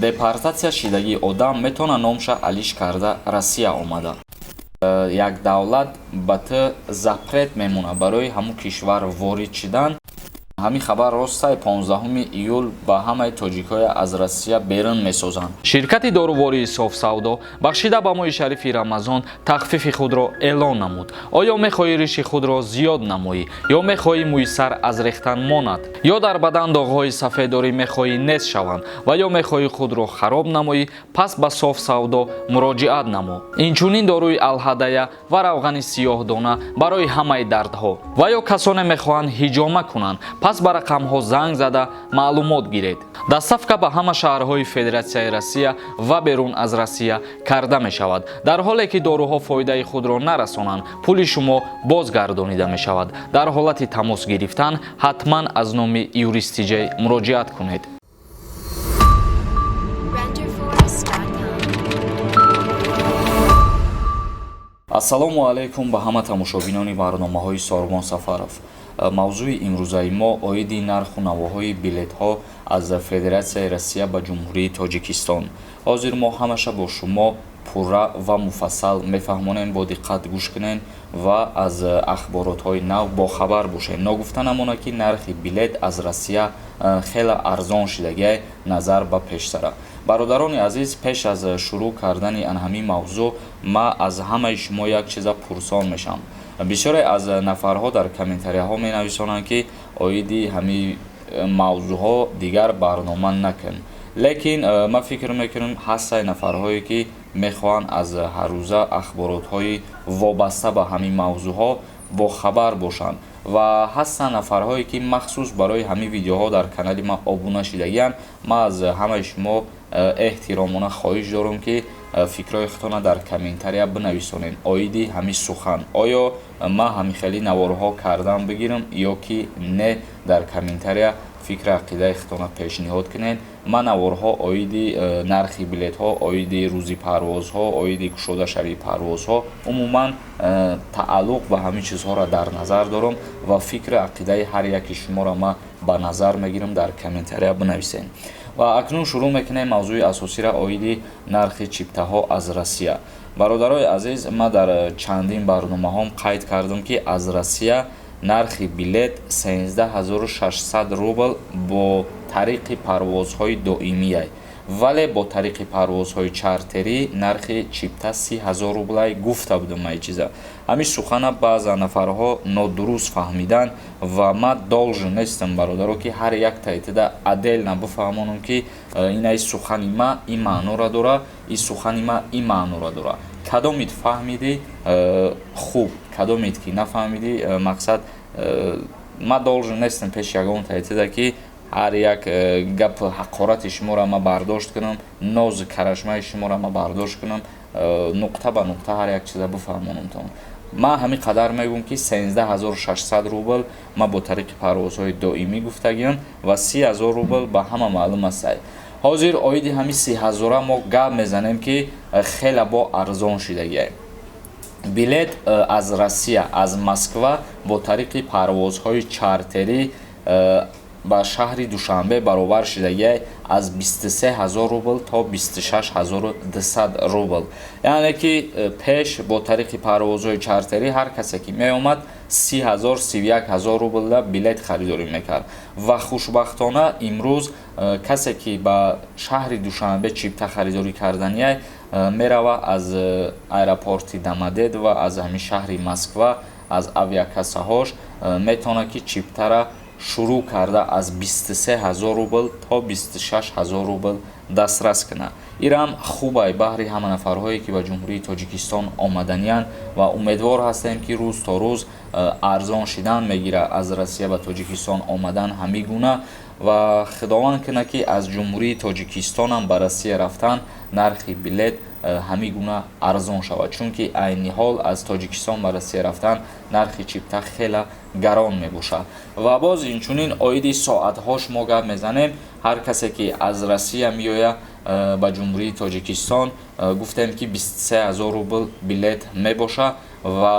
депортация шидагии одам метавонад номша алиш карда Россия омада. Як давлат ба ту запрет мемона барои ҳамун кишвар ворид шидан. ҳамин хабар ростай 15 июл ба ҳамаи тоҷикҳое аз Россия берун месозанд. Ширкати дорувории Софсавдо бахшида ба моҳи шарифи Рамазон тахфифи худро эълон намуд. оё мехоҳӣ риши худро зиёд намоӣ, ё мехоҳӣ мӯи сар аз рехтан монад, ё дар бадан доғҳои сафедорӣ мехоҳӣ нест шаванд ва ё мехоҳӣ худро хароб намоӣ, пас ба Софсавдо муроҷиат намо. Инчунин доруи алҳадая ва равғани сиёҳдона барои ҳамаи дардҳо. ва ё касоне мехоҳанд ҳиҷома кунанд, пас ба рақамҳо занг зада маълумот гиред. Доставка ба ҳама шаҳрҳои Федератсияи Россия ва берун аз Россия карда мешавад. дар ҳоле ки доруҳо фоидаи худро нарасонанд, пули шумо бозгардонида мешавад. дар ҳолати тамос гирифтан ҳатман аз номи юристиҷей муроҷиат кунед. ассалому алайкум ба ҳама тамошобинони барномаҳои Сорбон Сафаров. мавзӯи имрӯзаи мо оиди нарху навоҳои билетҳо аз Федератсияи Россия ба ҷумҳурии Тоҷикистон. ҳозир мо ҳамаша бо шумо пурра ва муфассал мефаҳмонем, бо диққат гӯш кунен ва аз ахборотҳои нав бохабар бошед. ногуфта намонад ки нархи билет аз Россия хеле арзон шидагӣ назар ба пешсара. бародарони азиз, пеш аз шурӯъ кардани анҳамин мавзӯъ ма аз ҳамаи шумо як чиза пурсон мешам. бисёре аз нафарҳо дар комментарияҳо менависонанд ки оиди ҳамин мавзӯъҳо дигар барнома накун. лекин ман фикр мекунам ҳастаи нафарҳое ки мехоҳанд аз ҳаррӯза ахборотҳои вобаста ба ҳамин мавзӯъҳо бохабар бошанд ва ҳастанд нафарҳое ки махсус барои ҳамин видеоҳо дар канали ман обуна шидагиянд. ман аз ҳамаи шумо эҳтиромона хоҳиш дорам ки фикрҳои худтона дар комментария бинависонед оиди ҳамин сухан. оё ман ҳамин хеле наворҳо кардан бигирам ё ки не, дар комментария фикри ақидаи худтона пешниҳод кунед. ман наворҳо оиди нархи билетҳо, оиди рӯзи парвозҳо, оиди кушодашавии парвозҳо, умуман тааллуқ ба ҳамин чизҳоро дар назар дорам ва фикри ақидаи ҳар яки шуморо ман ба назар мегирам. дар комментария бинависед. ва акнун шурӯъ мекунем мавзӯи асосиро оиди нархи чиптаҳо аз Россия. бародарои азиз, ман дар чандин барномаҳом қайд кардам ки аз Россия нархи билет 13600 рубл бо тариқи парвозҳои доимия, вале бо тариқи парвозҳои чартерӣ нархи чипта 30000 рублай гуфта будам. май чиза ҳамин сухана баъза нафарҳо нодуруст фаҳмидан ва ман должен нестам бародаро ки ҳар як таътида аделна бифаҳмонам ки инаи сухани ман ин маъноро дора, ин сухани ман ин маъноро дора. кадомит фаҳмидӣ хуб, кадомит ки нафаҳмидӣ мақсад. ман должен нестам пеш ягон таътида ки ҳар як гап ҳақорати шуморо ман бардошт кунам, нози карашмаи шуморо ман бардошт кунам, нуқта ба нуқта ҳар як чиза бифаҳмонамтон. ман ҳамин қадар мегӯям ки 13600 рубл ман бо тариқи парвозҳои доимӣ гуфтагиям ва 30000 рубл ба ҳама маълум аст. ҳозир оиди ҳамин 30000 мо гап мезанем ки хеле бо арзон шидагӣ. билет аз Россия, аз Москва бо тариқи парвозҳои чартерӣ ба шаҳри Душанбе баробар шидагӣ аз 23000 рубл то 26200 рубл. яъне ки пеш бо тариқи парвозҳои чартерӣ ҳар касе ки меомад 30000-31000 рубл билет харидорӣ мекард ва хушбахтона имрӯз касе ки ба шаҳри Душанбе чипта харидорӣ кардания мерава аз аэропорти Домодедово ва аз ҳамин шаҳри Москва, аз авиакассаҳош метавонад ки чиптара шурӯъ карда аз 23000 рубл то 26000 рубл дастрас кунад. ирам хубай баҳри ҳама нафарҳое ки ба ҷумҳурии Тоҷикистон омаданиянд ва умедвор ҳастем ки рӯз то рӯз арзон шидан мегирад аз Россия ба Тоҷикистон омадан ҳамин гуна ва худованд кунад ки аз ҷумҳурии Тоҷикистонам ба Россия рафтан нархи билет ҳамин гуна арзон шавад, чунки айни ҳол аз Тоҷикистон ба Россия рафтан нархи чипта хеле гарон мебошад. ва боз инчунин оиди соатҳо шумо гап мезанем. ҳар касе ки аз Россия меояд ба ҷумҳурии Тоҷикистон гуфтем ки 23000 рубл билет мебошад ва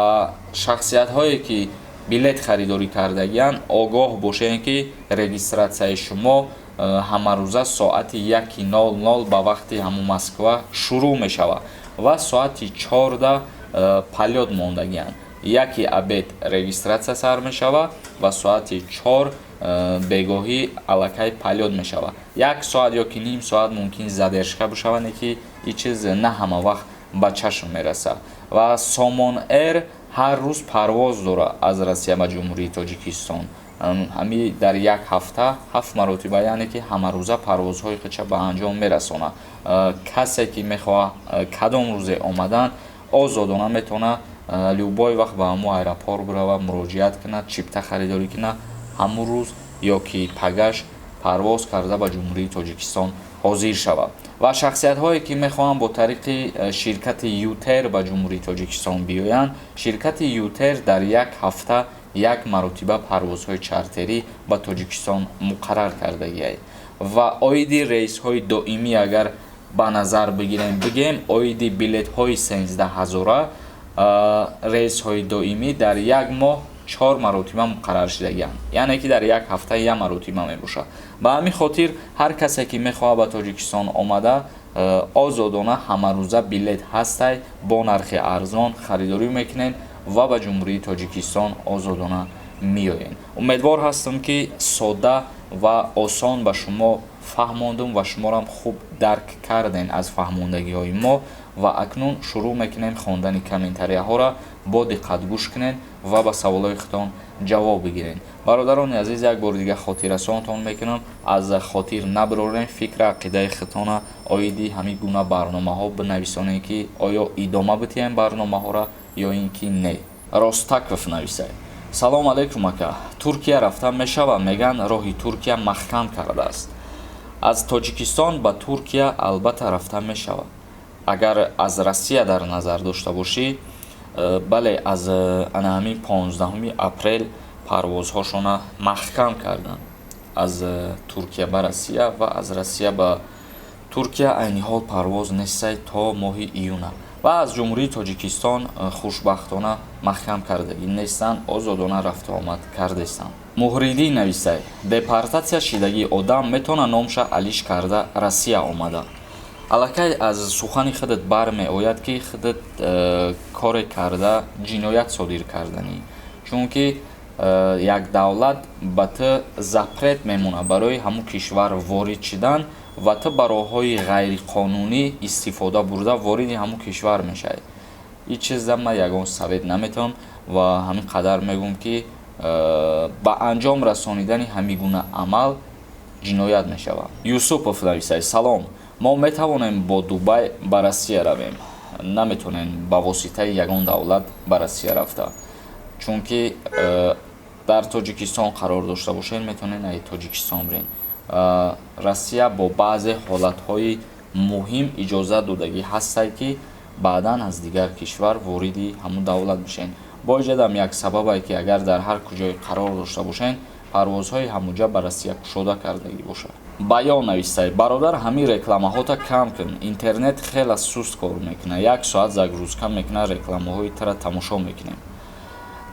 шахсиятҳое ки билет харидорӣ кардагиянд огоҳ бошед ки регистратсияи шумо ҳамарӯза соати 1:00 ба вақти ҳамун Москва шурӯъ мешавад ва соати 14 палёт мондагианд. 1 обед регистратсия сар мешавад ва соати 4 бегоҳӣ аллакай палёт мешавад. 1 соат ё ки ним соат мумкин задержка бишавад, ки ин чиз на ҳама вақт ба чашм мерасад. Ва Somon Air ҳар рӯз парвоз дорад аз Россия ба Ҷумҳурии Тоҷикистон. ҳами дар як ҳафта 7 маротиба, яъне ки ҳамарӯза парвозҳои худша ба анҷом мерасонад. Касе ки мехоҳад кадом рӯзе омадан озодона метавонад любой вақт ба ҳамун аэропорт бирава, муроҷиат кунад, чипта харидорӣ кунад, ҳамун рӯз ё ки пагаш парвоз карда ба Ҷумҳурии Тоҷикистон ҳозир шавад. Ва шахсиятҳое ки мехоҳанд бо тариқи ширкати Ютер ба Ҷумҳурии Тоҷикистон биёянд, ширкати Ютер дар як ҳафта 1 маротиба парвозҳои чартерӣ ба Тоҷикистон муқаррар кардагиаст. Ва оиди рейсҳои доимӣ агар ба назар бигем, оиди билетҳои 13000 рейсҳои доимӣ дар як моҳ 4 маротиба муқаррар шудагианд, яъне ки дар як ҳафта 1 маротиба мебошад. Ба ҳамин хотир ҳар касе ки мехоҳад ба Тоҷикистон омада озодона ҳамарӯза билет ҳастай бо нархи арзон харидорӣ мекунед ва ба Ҷумҳурии Тоҷикистон озодона меоед. Умедвор ҳастам ки содда ва осон ба шумо фаҳмондум ва шуморам хуб дарк кардем аз фаҳмондагиҳои мо ва акнун шурӯъ мекунем хондани комментарияҳоро. Бо диққат гӯш кунед ва ба саволҳои худтон ҷавоб бигиред. Бародарони азиз, як бор дигар хотиррасонтон мекунам, аз хотир набирорем, фикра ақидаи худтона оиди ҳамин гуна барномаҳо бинависонед, ки оё идома битиҳем барномаҳоро ё ин ки не. Ростаков нависад: салом алейкум ака, Туркия рафта мешавад, меган роҳи Туркия маҳкам кардааст. Аз Тоҷикистон ба Туркия албатта рафта мешавад. Агар аз Россия дар назар дошта бошӣ, бале аз ҳамин 15 апрел парвозҳошона маҳкам карданд. Аз Туркия ба Россия ва аз Россия ба Туркия айни ҳол парвоз нестай то моҳи июна. Ва аз Ҷумҳурии Тоҷикистон хушбахтона маҳкам кардагӣ нестанд, озодона рафту омад кардестанд. Муҳридӣ нависад: депортатсия шидагии одам метавонад номша алиш карда Россия омада. Аллакай аз сухани худат бармеояд ки худат коре карда ҷиноят содир карданӣ, чунки як давлат ба ту запрет мемонад барои ҳамун кишвар ворид шидан ва ту ба роҳҳои ғайриқонунӣ истифода бурда вориди ҳамун кишвар мешавад. ин чизда ман ягон совет наметавонам ва ҳамин қадар мегӯям ки ба анҷом расонидани ҳамин гуна амал ҷиноят мешавад. Юсупов нависад: салом, мо метавонем бо Дубай ба Россия равем, наметавонем ба воситаи ягон давлат ба Россия рафта, чунки дар Тоҷикистон қарор дошта бошед, метавонед аз Тоҷикистон биред. Россия бо баъзе ҳолатҳои муҳим иҷозат додагӣ ҳастад ки баъдан аз дигар кишвар вориди ҳамун давлат мешавед. Бо иҷодам як сабабе ки агар дар ҳар куҷое қарор дошта бошед, парвозҳои ҳамуҷа ба Россия кушода кардагӣ бошад. Баён нависад: бародар, ҳамин рекламаҳота кам кун, интернет хела суст кор мекунад, 1 соат загрузка мекунад, рекламаҳои тара тамошо мекунем.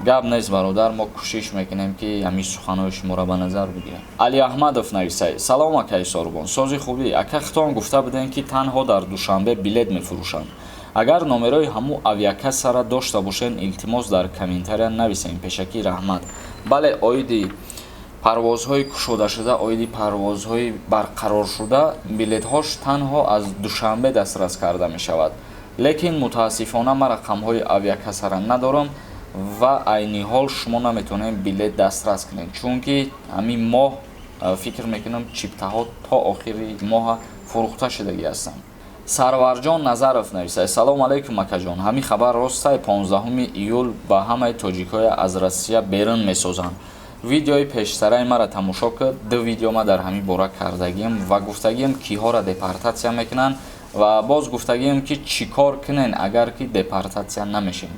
Гап нест бародар, мо кӯшиш мекунем ки ҳамин суханҳои шуморо ба назар бигирем. Али Аҳмадов нависад: салом акаи Сорбон, сози хубӣ, ака хитон гуфта будем ки танҳо дар душанбе билет мефурӯшанд. Агар номерои ҳамун авиакассара дошта бошед, илтимос дар комментария нависем, пешакӣ раҳмат. Бале, оиди парвозҳои кушодашуда, оиди парвозҳои барқароршуда билетҳош танҳо аз душанбе дастрас карда мешавад. Лекин мутаассифона ман рақамҳои авиакассара надорам ва айни ҳол шумо наметавонед билет дастрас кунед, чунки ҳамин моҳ фикр мекунам чиптаҳо то охири моҳа фурӯхта шудагӣ ҳастанд. Сарварҷон Назаров нависад: салом алейкум акаҷон, ҳамин хабар ростае 15 июл ба ҳамаи тоҷикҳоя аз Россия берун месозанд. Видеои пештараи мара тамошо кард, 2 видео ма дар ҳамин бора кардагием ва гуфтагием киҳора депортатсия мекунанд ва боз гуфтагием ки чӣ кор кунен агар ки депортатсия намешем.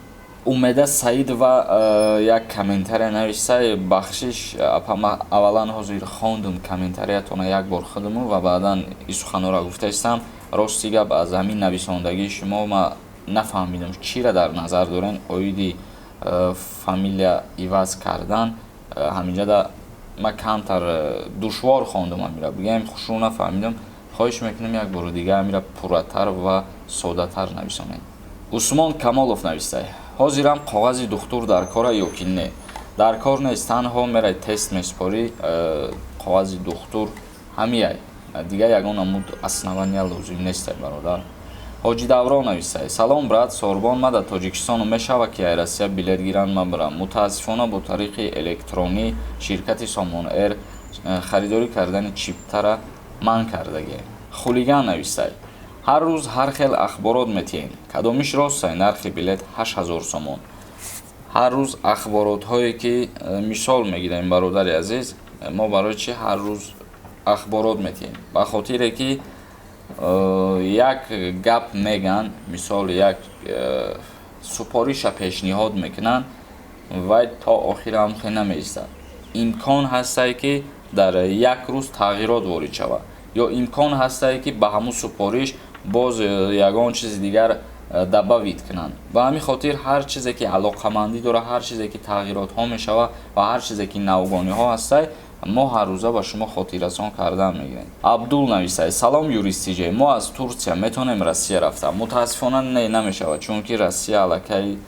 Умеда Саидова як комментария нависта, бахшиш аввалан ҳозир хондум комментариятона як бор худаму ва баъдан ин суханҳоро гуфтаистам. Рости гап, аз ҳамин нависондагии шумо ма нафаҳмидам чиро дар назар дорен, оиди фамилия иваз кардан. Ҳаминҷода ма камтар душвор хондам амира бигем хушрӯ нафаҳмидам, хоҳиш мекунам як бори дига амира пурратар ва содатар нависонед. Усмон Камолов навистай: ҳозирам коғази духтур дар кора ё ки не? Дар кор нест, танҳо мерай тест меспорӣ, коғази духтур ҳамияй, дига ягон амуд основания лозим нестай бародар. ҳоҷи Даврон навистай: салом брат Сорбон, ма дар Тоҷикистону мешава ки ай Россия билет гиранд мабарам. Мутаассифона бо тариқи электронӣ ширкати Somon Air харидорӣ кардани чиптара манъ кардагием. Хулиган навистай: ҳар рӯз ҳар хел ахборот метиҳем. Кадомиш ростай нархи билет 8000 сомон. ҳар рӯз ахборотҳое ки мисол мегирем бародари азиз, мо барои чи ҳар рӯз ахборот метиҳем? Ба хотире ки як гап меган, мисол як супориша пешниҳод мекунанд, вай то охир ҳамхе намеистад. имкон ҳастае ки дар як рӯз тағйирот ворид шавад, ё имкон ҳастае ки ба ҳамун супориш боз ягон чизи дигар дабавид кунанд. Ба ҳамин хотир ҳар чизе ки алоқамандӣ дора, ҳар чизе ки тағйиротҳо мешавад ва ҳар чизе ки навгониҳо ҳастае, мо ҳаррӯза ба шумо хотиррасон кардан мегирем. Абдул навистай: салом юристиҷе, мо аз Турсия метавонем Россия рафта? Мутаассифона не намешавад, чунки Россия аллакай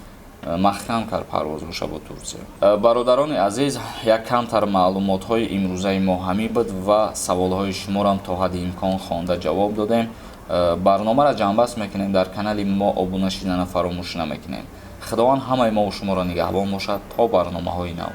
маҳкам кард парвозоша бо Турсия. Бародарони азиз, як камтар маълумотҳои имрӯзаи мо ҳамин буд ва саволҳои шуморам то ҳадди имкон хонда ҷавоб додем. барномаро ҷамъбаст мекунем, дар канали мо обуна шидана фаромӯш намекунем. Худованд ҳамаи мо шуморо нигаҳбон бошад то барномаҳои нав.